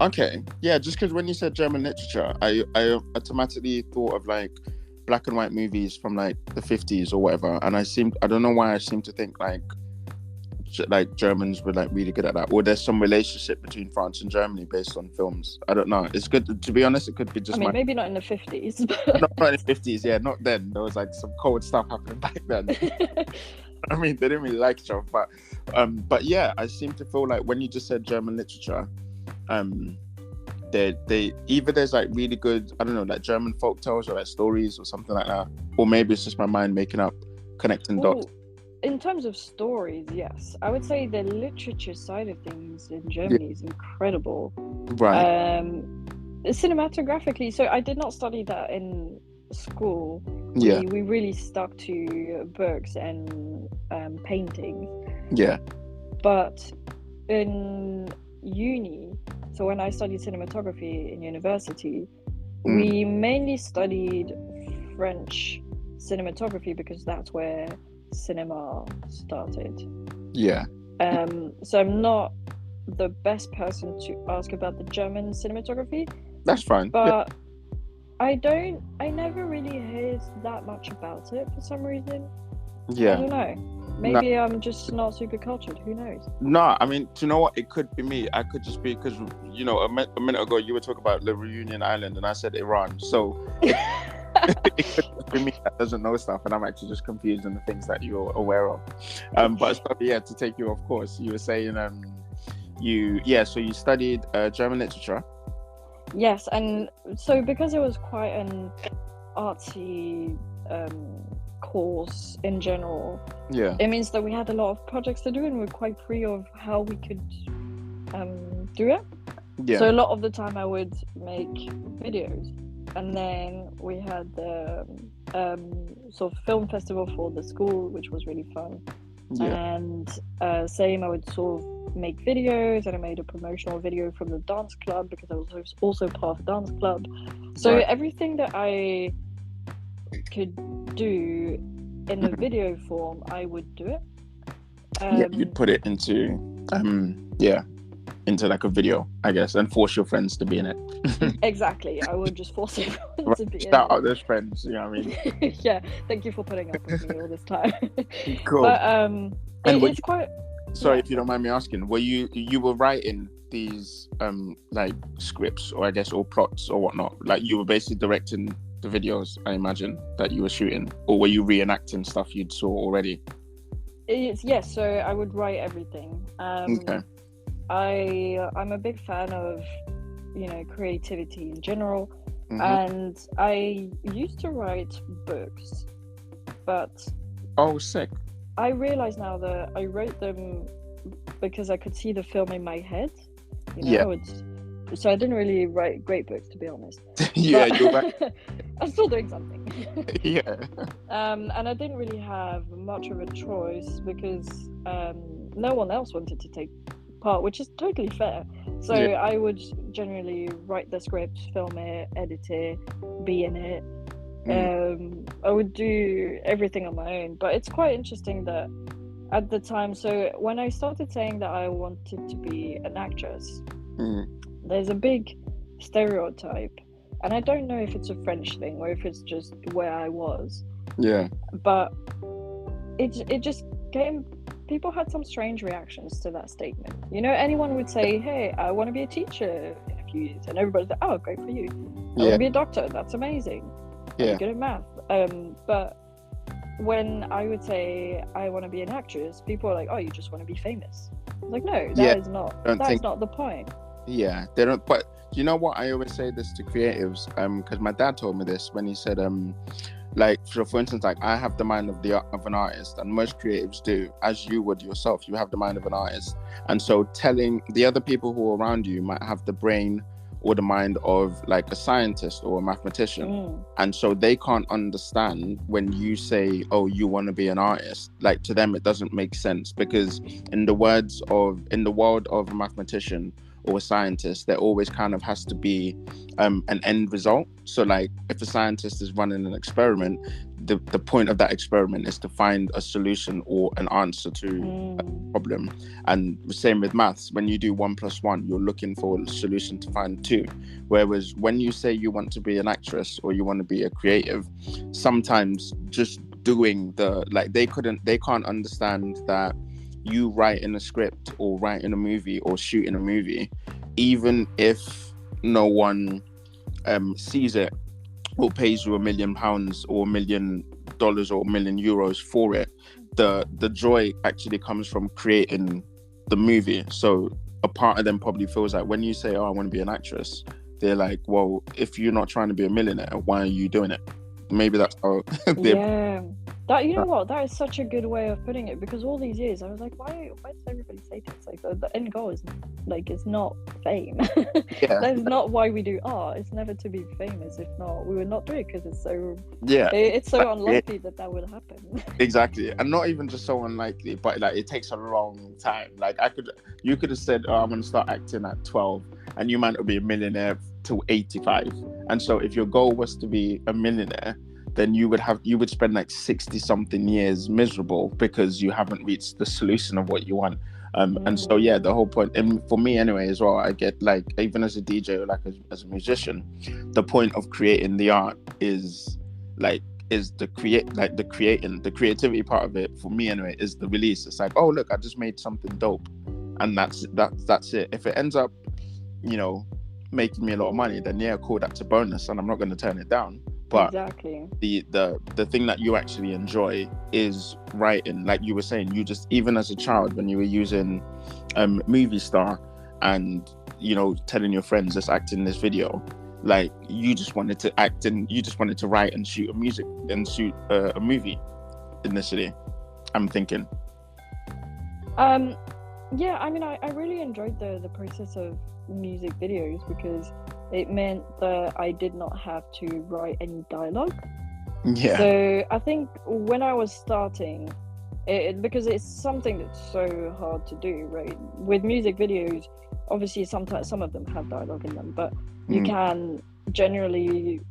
Okay, yeah, just because when you said German literature, I automatically thought of like black and white movies from like the 50s or whatever, and I don't know why I seem to think like Germans were like really good at that, or there's some relationship between France and Germany based on films. I don't know. It's good to be honest. It could be just. Maybe not in the 50s. But... not in the 50s. Yeah, not then. There was like some cold stuff happening back then. I mean, they didn't really like each other, but yeah, I seem to feel like when you just said German literature, they either there's like really good, I don't know, like German folk tales or like stories or something like that, or maybe it's just my mind making up, connecting dots. In terms of stories, yes, I would say the literature side of things in Germany is incredible. Right. Cinematographically, so I did not study that in school. Yeah. We really stuck to books and paintings. Yeah. But in uni, so when I studied cinematography in university, we mainly studied French cinematography because that's where cinema started. Yeah. So I'm not the best person to ask about the German cinematography. That's fine. But I never really heard that much about it for some reason. Yeah. I don't know. Maybe I'm just not super cultured. Who knows? No, I mean, do you know what? It could be me. I could just be because, you know, a minute ago you were talking about the Reunion Island and I said Iran. So it could be me that doesn't know stuff and I'm actually just confused in the things that you're aware of. But yeah, to take you off course, you were saying so you studied German literature. Yes, and so because it was quite an artsy course in general, it means that we had a lot of projects to do and we're quite free of how we could do it. So a lot of the time I would make videos, and then we had the sort of film festival for the school, which was really fun. And same, I would sort of make videos, and I made a promotional video from the dance club because I was also part of the dance club. So everything that I could do in a video form, I would do it. You'd put it into into like a video, I guess, and force your friends to be in it. Exactly, I would just force everyone to be in it. Shout out those friends, you know what I mean? Yeah, thank you for putting up with me all this time. Cool. But it's quite. Sorry, if you don't mind me asking, were you were writing these like scripts or I guess or plots or whatnot? Like you were basically directing the videos, I imagine, that you were shooting, or were you reenacting stuff you'd saw already? Yes, so I would write everything. Okay. I'm a big fan of, you know, creativity in general, and I used to write books, but sick. I realize now that I wrote them because I could see the film in my head. You know, so I didn't really write great books, to be honest. You're right. I'm still doing something. Yeah. And I didn't really have much of a choice because no one else wanted to take part, which is totally fair. So I would generally write the script, film it, edit it, be in it. I would do everything on my own, but it's quite interesting that at the time, so when I started saying that I wanted to be an actress, there's a big stereotype, and I don't know if it's a French thing or if it's just where I was. But it just came. People had some strange reactions to that statement. You know, anyone would say, "Hey, I want to be a teacher in a few years," and everybody's like, "Oh, great for you! I want to be a doctor. That's amazing. You're good at math." But when I would say I want to be an actress, people are like, "Oh, you just want to be famous." I was like, no, that's not the point. Yeah, they don't. But you know what? I always say this to creatives, because my dad told me this when he said, like, for instance, like I have the mind of an artist, and most creatives do, as you would yourself. You have the mind of an artist, and so telling the other people who are around you might have the brain or the mind of like a scientist or a mathematician, and so they can't understand when you say, "Oh, you want to be an artist." Like to them, it doesn't make sense because in the world of a mathematician or a scientist, there always kind of has to be an end result. So like if a scientist is running an experiment, the point of that experiment is to find a solution or an answer to a problem. And the same with maths. When you do 1 + 1, you're looking for a solution to find 2. Whereas when you say you want to be an actress or you want to be a creative, sometimes just doing they can't understand that you write in a script or write in a movie or shoot in a movie, even if no one sees it or pays you £1 million or $1 million or €1 million for it, the joy actually comes from creating the movie. So a part of them probably feels like when you say, "Oh, I want to be an actress," they're like, "Well, if you're not trying to be a millionaire, why are you doing it?" Maybe that's how they. Yeah. That, you know what, that is such a good way of putting it, because all these years I was like, why does everybody say this? Like the end goal is like, it's not fame. Yeah. That's not why we do art. It's never to be famous. If not, we would not do it, because it's so unlikely that would happen. Exactly, and not even just so unlikely, but like it takes a long time. Like you could have said, "Oh, I'm going to start acting at 12," and you might not be a millionaire till 85. And so, if your goal was to be a millionaire, then you would spend like 60 something years miserable because you haven't reached the solution of what you want. And so the whole point, and for me anyway as well, I get like, even as a DJ or like as a musician, the point of creating the art is the creativity part of it for me anyway is the release. It's like, oh look, I just made something dope, and that's it. If it ends up, making me a lot of money, then yeah, cool, that's a bonus, and I'm not going to turn it down. But exactly, the thing that you actually enjoy is writing. Like you were saying, you just, even as a child when you were using Movie Star and telling your friends, let's act in this video, like you just wanted to act and you just wanted to write and shoot a movie initially, I'm thinking. Yeah, I mean, I really enjoyed the process of music videos, because it meant that I did not have to write any dialogue. Yeah. So I think when I was starting, because it's something that's so hard to do, right? With music videos, obviously sometimes some of them have dialogue in them, but you can generally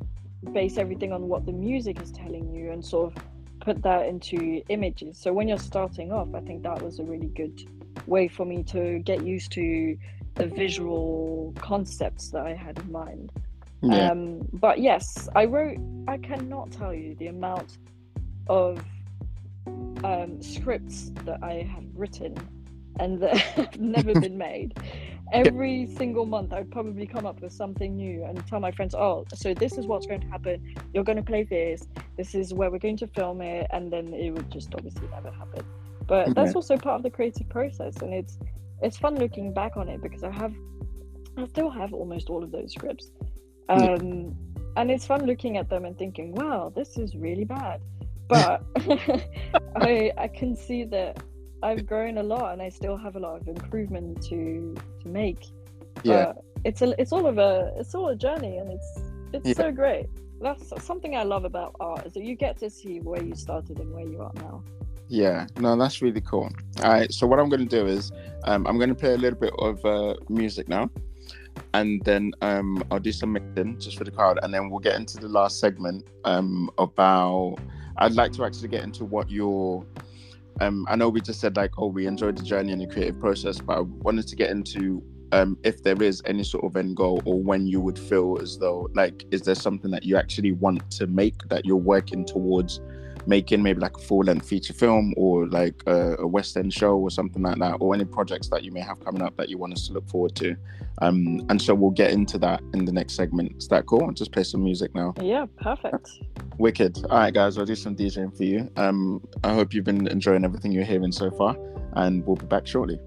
base everything on what the music is telling you and sort of put that into images. So when you're starting off, I think that was a really good way for me to get used to the visual concepts that I had in mind. Yeah. But yes, I cannot tell you the amount of scripts that I have written and that have never been made. Every single month I'd probably come up with something new and tell my friends, oh, so this is what's going to happen, you're going to play this is where we're going to film it, and then it would just obviously never happen. But that's also part of the creative process, and it's fun looking back on it, because I still have almost all of those scripts, and it's fun looking at them and thinking, wow, this is really bad, but I can see that I've grown a lot and I still have a lot of improvement to make. But it's all a journey, and it's so great. That's something I love about art, is that you get to see where you started and where you are now. Yeah, no, that's really cool. All right, so what I'm going to do is I'm going to play a little bit of music now, and then I'll do some mixing just for the crowd, and then we'll get into the last segment about, I'd like to actually get into what your I know we just said like, oh, we enjoyed the journey and the creative process, but I wanted to get into if there is any sort of end goal, or when you would feel as though, like, is there something that you actually want to make, that you're working towards making, maybe like a full-length feature film, or like a West End show or something like that, or any projects that you may have coming up that you want us to look forward to. And so we'll get into that in the next segment. Is that cool? I'll just play some music now. Yeah, perfect. Wicked. All right, guys, I'll do some DJing for you. I hope you've been enjoying everything you're hearing so far, and we'll be back shortly.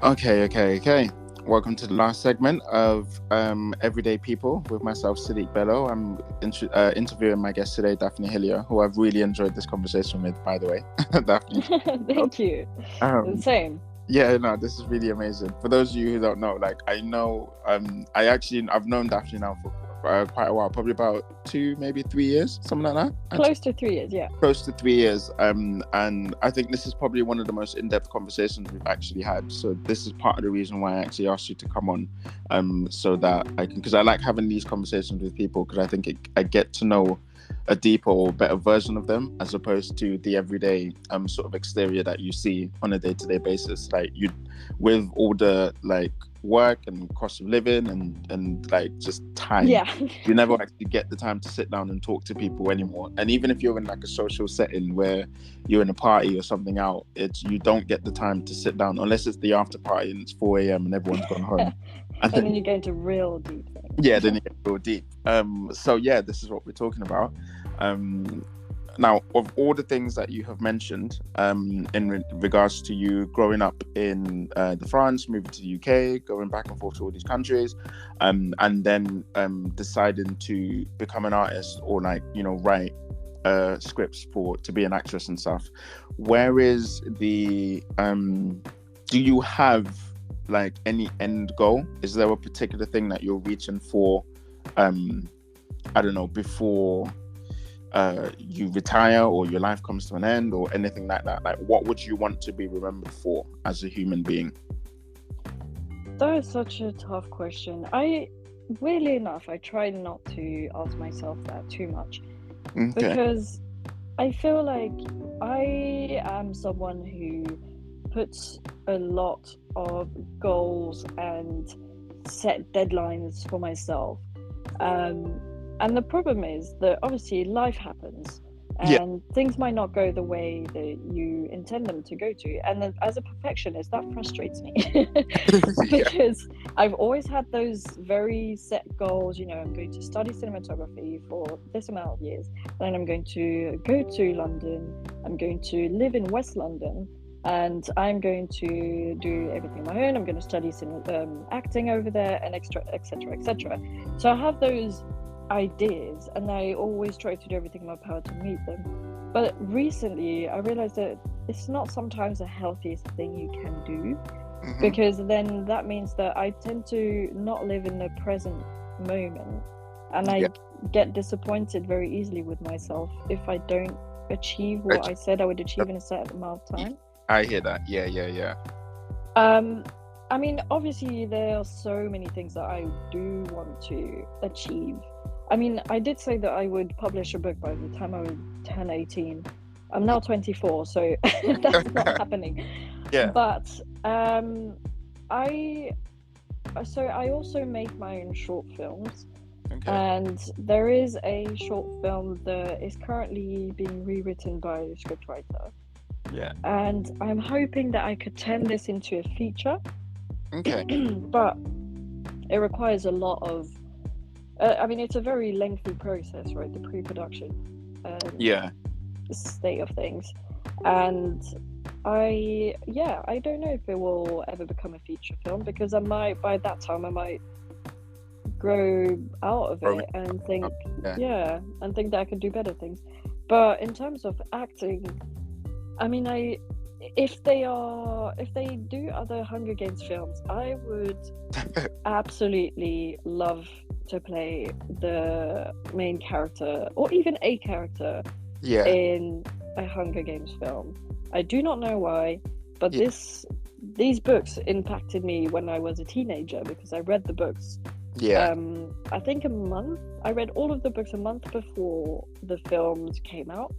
Okay. Welcome to the last segment of Everyday People with myself, Sadiq Bello. I'm interviewing my guest today, Daphne Hillier, who I've really enjoyed this conversation with, by the way. Daphne. Thank you. Same. Yeah, no, this is really amazing. For those of you who don't know, like, I know, I've known Daphne now for quite a while, probably about 2, maybe 3 years, something like that. Close to 3 years, yeah. Close to 3 years. And I think this is probably one of the most in-depth conversations we've actually had. So this is part of the reason why I actually asked you to come on, so that I can, because I like having these conversations with people, because I think I get to know a deeper or better version of them, as opposed to the everyday sort of exterior that you see on a day-to-day basis. Like, you, with all the like work and cost of living and like just time. Yeah. You never actually get the time to sit down and talk to people anymore. And even if you're in like a social setting where you're in a party or something out, you don't get the time to sit down unless it's the after party and it's 4 a.m. and everyone's gone home. And then you get into real deep things. Yeah, then you get real deep. So yeah, this is what we're talking about. Now, of all the things that you have mentioned, in regards to you growing up in France, moving to the UK, going back and forth to all these countries, and then deciding to become an artist or like, you know, write scripts to be an actress and stuff. Where is the do you have like any end goal? Is there a particular thing that you're reaching for? I don't know, before you retire or your life comes to an end or anything like that? Like, what would you want to be remembered for as a human being? That is such a tough question. Weirdly enough, I try not to ask myself that too much. Okay. Because I feel like I am someone who puts a lot of goals and set deadlines for myself. And the problem is that obviously life happens and things might not go the way that you intend them to go to. And then as a perfectionist, that frustrates me because I've always had those very set goals. You know, I'm going to study cinematography for this amount of years, then I'm going to go to London, I'm going to live in West London, and I'm going to do everything on my own. I'm going to study acting over there, and etc., etc. So I have those ideas, and I always try to do everything in my power to meet them. But recently, I realized that it's not sometimes the healthiest thing you can do, because then that means that I tend to not live in the present moment, and I get disappointed very easily with myself if I don't achieve what I said I would achieve in a certain amount of time. I hear that. Yeah. I mean, obviously there are so many things that I do want to achieve. I mean, I did say that I would publish a book by the time I would turn 18. I'm now 24, so that's not happening. Yeah. But I also make my own short films. Okay. And there is a short film that is currently being rewritten by a scriptwriter. Yeah. And I'm hoping that I could turn this into a feature. Okay. But it requires a lot of I mean, it's a very lengthy process, right? The pre-production state of things. And I don't know if it will ever become a feature film, because by that time I might grow out of it and think and think that I can do better things. But in terms of acting, I mean, if they do other Hunger Games films, I would absolutely love to play the main character or even a character in a Hunger Games film. I do not know why, but these books impacted me when I was a teenager, because I read the books. I think I read all of the books a month before the films came out.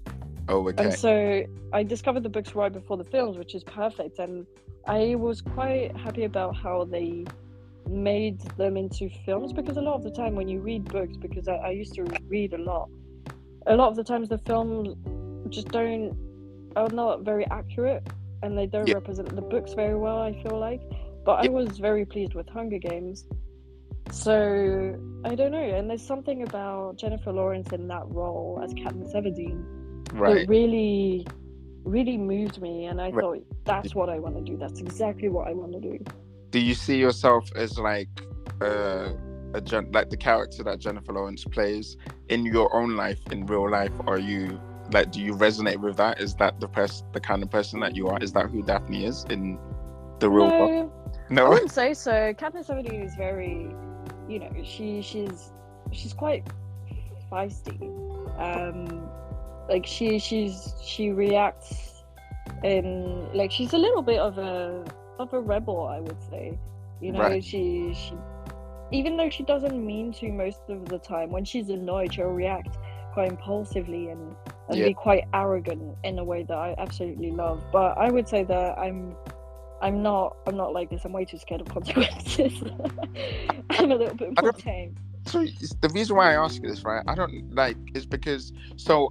Oh, okay. And so I discovered the books right before the films, which is perfect. And I was quite happy about how they made them into films, because a lot of the time when you read books, because I used to read a lot of the times the films just are not very accurate, and they don't represent the books very well, I feel like. But I was very pleased with Hunger Games. So I don't know, and there's something about Jennifer Lawrence in that role as Katniss Everdeen that really, really moved me, and I thought, that's what I want to do. That's exactly what I want to do. Do you see yourself as like like the character that Jennifer Lawrence plays in your own life, in real life? Are you like, do you resonate with that? Is that the kind of person that you are? Is that who Daphne is in the real world? No, I wouldn't say so. Katniss Everdeen is very, you know, she's quite feisty. Like she reacts in, like, she's a little bit of a rebel, I would say. You know, she even though she doesn't mean to most of the time, when she's annoyed, she'll react quite impulsively and be quite arrogant in a way that I absolutely love. But I would say that I'm I'm not like this. I'm way too scared of consequences. I'm a little bit more tame. So the reason why I ask you this, right? I don't like is because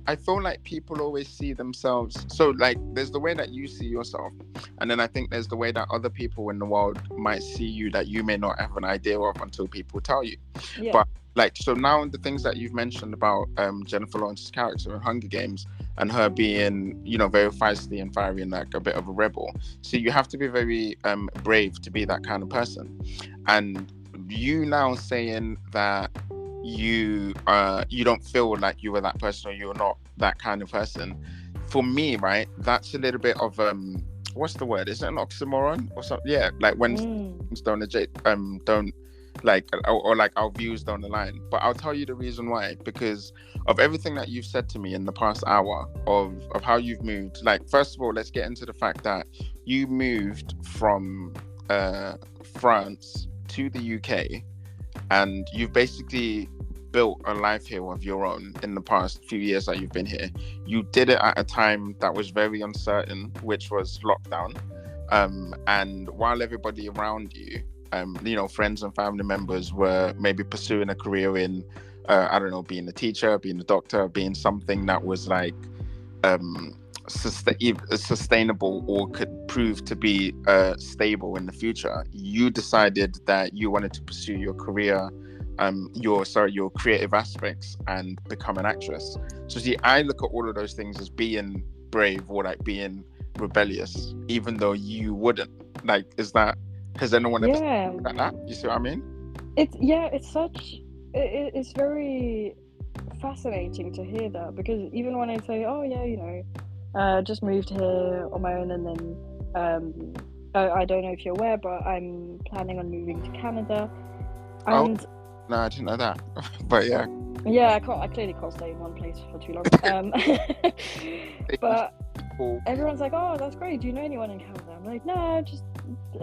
I feel like people always see themselves. So like there's the way that you see yourself, and then I think there's the way that other people in the world might see you that you may not have an idea of until people tell you. Yeah. But like so now the things that you've mentioned about Jennifer Lawrence's character in Hunger Games and her being, you know, very feisty and fiery and like a bit of a rebel. So you have to be very brave to be that kind of person. And you now saying that you don't feel like you were that person or you're not that kind of person, for me, right, that's a little bit of what's the word, is it an oxymoron or something? Yeah, like when things don't like or like our views don't align. But I'll tell you the reason why, because of everything that you've said to me in the past hour of how you've moved. Like, first of all, let's get into the fact that you moved from France to the UK, and you've basically built a life here of your own in the past few years that you've been here. You did it at a time that was very uncertain, which was lockdown, and while everybody around you, you know, friends and family members were maybe pursuing a career in I don't know, being a teacher, being a doctor, being something that was like sustainable or could prove to be stable in the future, you decided that you wanted to pursue your career, your creative aspects and become an actress. So see, I look at all of those things as being brave or like being rebellious, even though you wouldn't. Like, has anyone ever said like that? You see what I mean? It's very fascinating to hear that, because even when I say, oh yeah, you know, just moved here on my own, and then I don't know if you're aware, but I'm planning on moving to Canada. And no, I didn't know that. But yeah, I clearly can't stay in one place for too long. But everyone's like, oh, that's great, do you know anyone in Canada? I'm like, no,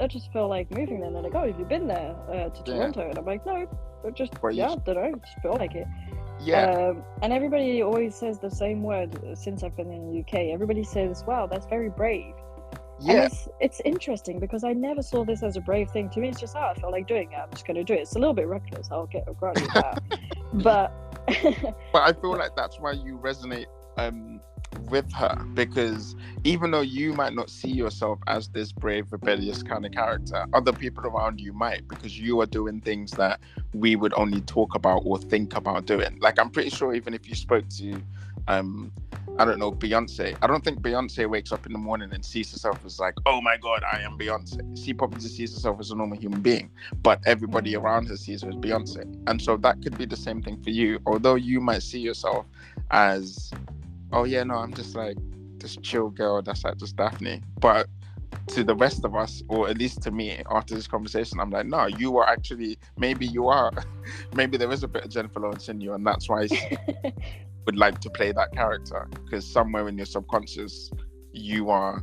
I just feel like moving there. And they're like, oh, have you been there to Toronto? And I'm like, no, I don't know, just feel like it. And everybody always says the same word since I've been in the UK. Everybody says, wow, that's very brave. And it's interesting, because I never saw this as a brave thing. To me, it's just, I feel like doing it, I'm just going to do it. It's a little bit reckless, I'll grant you that. but I feel like that's why you resonate with her, because even though you might not see yourself as this brave, rebellious kind of character, other people around you might, because you are doing things that we would only talk about or think about doing. Like, I'm pretty sure even if you spoke to I don't know, Beyonce, I don't think Beyonce wakes up in the morning and sees herself as like, oh my god, I am Beyonce. She probably just sees herself as a normal human being, but everybody around her sees her as Beyonce. And so that could be the same thing for you, although you might see yourself as, oh yeah, no, I'm just like this chill girl that's like just Daphne. But to the rest of us, or at least to me, after this conversation, I'm like, no, you are actually, maybe there is a bit of Jennifer Lawrence in you, and that's why she would like to play that character, because somewhere in your subconscious, you are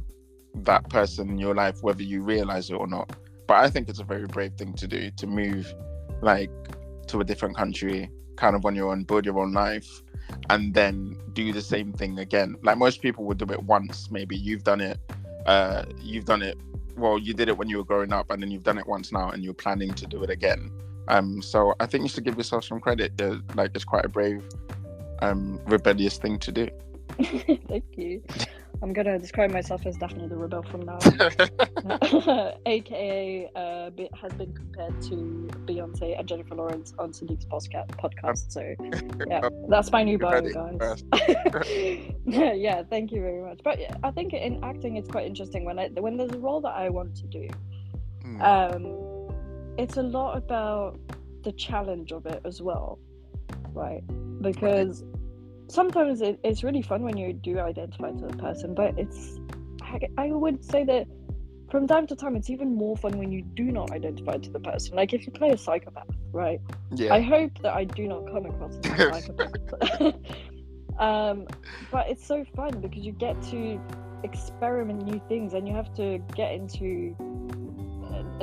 that person in your life, whether you realize it or not. But I think it's a very brave thing to do, to move like to a different country, kind of on your own, build your own life, and then do the same thing again. Like, most people would do it once. Maybe you've done it. Well, you did it when you were growing up, and then you've done it once now, and you're planning to do it again. So I think you should give yourself some credit. Like, it's quite a brave, rebellious thing to do. Thank you. I'm gonna describe myself as Daphne the Rebel from now on. AKA has been compared to Beyonce and Jennifer Lawrence on Sadiq's podcast. So yeah, that's my new bio, guys. Yeah, thank you very much. But yeah, I think in acting it's quite interesting when there's a role that I want to do. It's a lot about the challenge of it as well, right? Because sometimes it's really fun when you do identify to the person, but I would say that from time to time it's even more fun when you do not identify to the person. Like, if you play a psychopath, right? Yeah. I hope that I do not come across as a psychopath. But it's so fun because you get to experiment new things, and you have to get into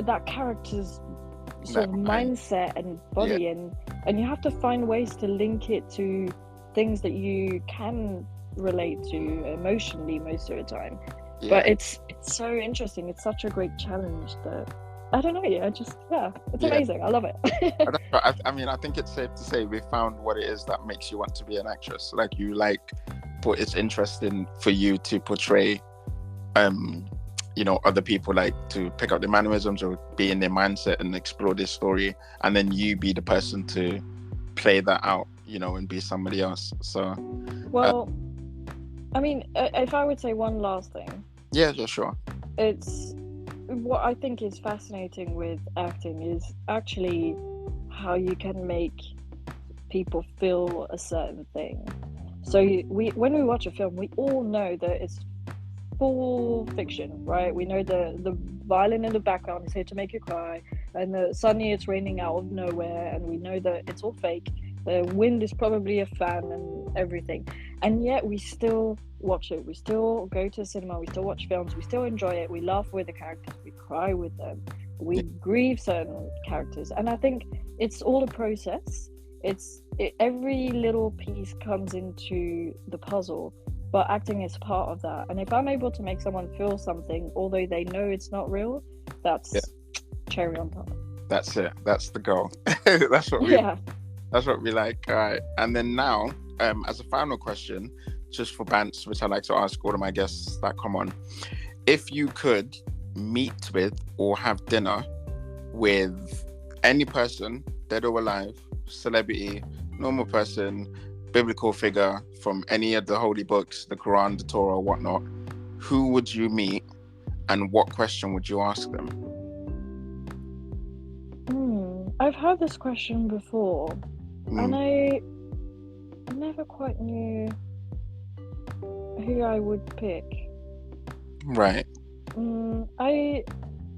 that character's sort of mindset and body, and you have to find ways to link it to things that you can relate to emotionally most of the time. But it's it's so interesting. It's such a great challenge that I don't know. Yeah, it's Yeah. amazing. I love it. I mean, I think it's safe to say we found what it is that makes you want to be an actress. Like but it's interesting for you to portray, other people, like to pick up the mannerisms or be in their mindset and explore this story, and then you be the person to play that out, and be somebody else. So, well, I mean, if I would say one last thing, yeah, sure. it's what I think is fascinating with acting is actually how you can make people feel a certain thing. So when we watch a film, we all know that it's full fiction, right? We know the violin in the background is here to make you cry, and suddenly it's raining out of nowhere, and we know that it's all fake. The wind is probably a fan and everything, and yet we still watch it. We still go to the cinema. We still watch films. We still enjoy it. We laugh with the characters. We cry with them. We grieve certain characters, and I think it's all a process. Every little piece comes into the puzzle, but acting is part of that. And if I'm able to make someone feel something, although they know it's not real, that's cherry on top. That's it. That's the goal. That's what we like. All right. And then now, as a final question, just for Bants, which I like to ask all of my guests that come on, if you could meet with or have dinner with any person, dead or alive, celebrity, normal person, biblical figure from any of the holy books, the Quran, the Torah, whatnot, who would you meet and what question would you ask them? I've had this question before, and I never quite knew who I would pick. Right.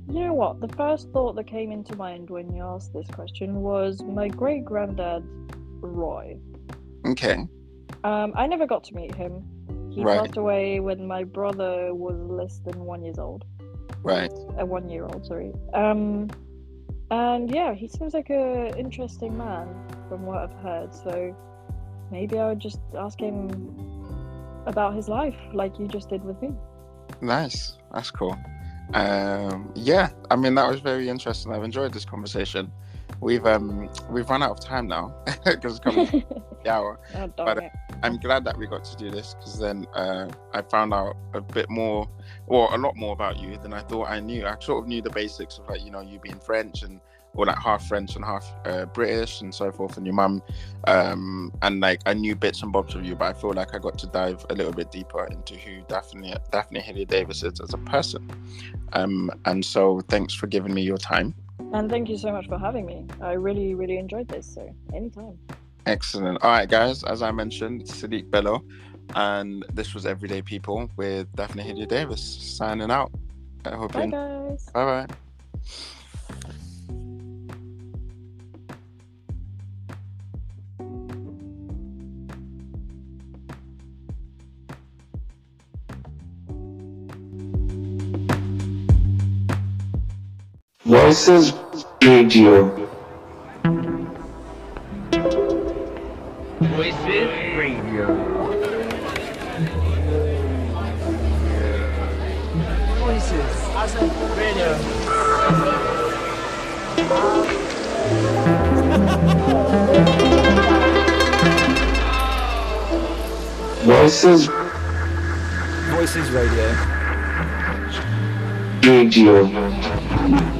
You know what? The first thought that came into mind when you asked this question was my great granddad, Roy. Okay. I never got to meet him. He passed away when my brother was less than 1 year old. Right. 1 year old, sorry. And yeah, he seems like a interesting man from what I've heard. So maybe I would just ask him about his life, like you just did with me. Nice. That's cool. Yeah, I mean, that was very interesting. I've enjoyed this conversation. We've run out of time now because it's coming the hour. But I'm glad that we got to do this, because then I found out a lot more about you than I thought I knew. I sort of knew the basics of, like, you being French or like half French and half British and so forth, and your mum, and like I knew bits and bobs of you, but I feel like I got to dive a little bit deeper into who Daphne Hillier-Davis is as a person. And so thanks for giving me your time. And thank you so much for having me. I really, really enjoyed this, so anytime. Excellent. All right, guys, as I mentioned, it's Sadiq Bello, and this was Everyday People with Daphne Hillier-Davis, signing out. Bye, guys. Bye-bye. Voices Radio. Voices Radio. Voices as a radio. Voices Radio. Radio.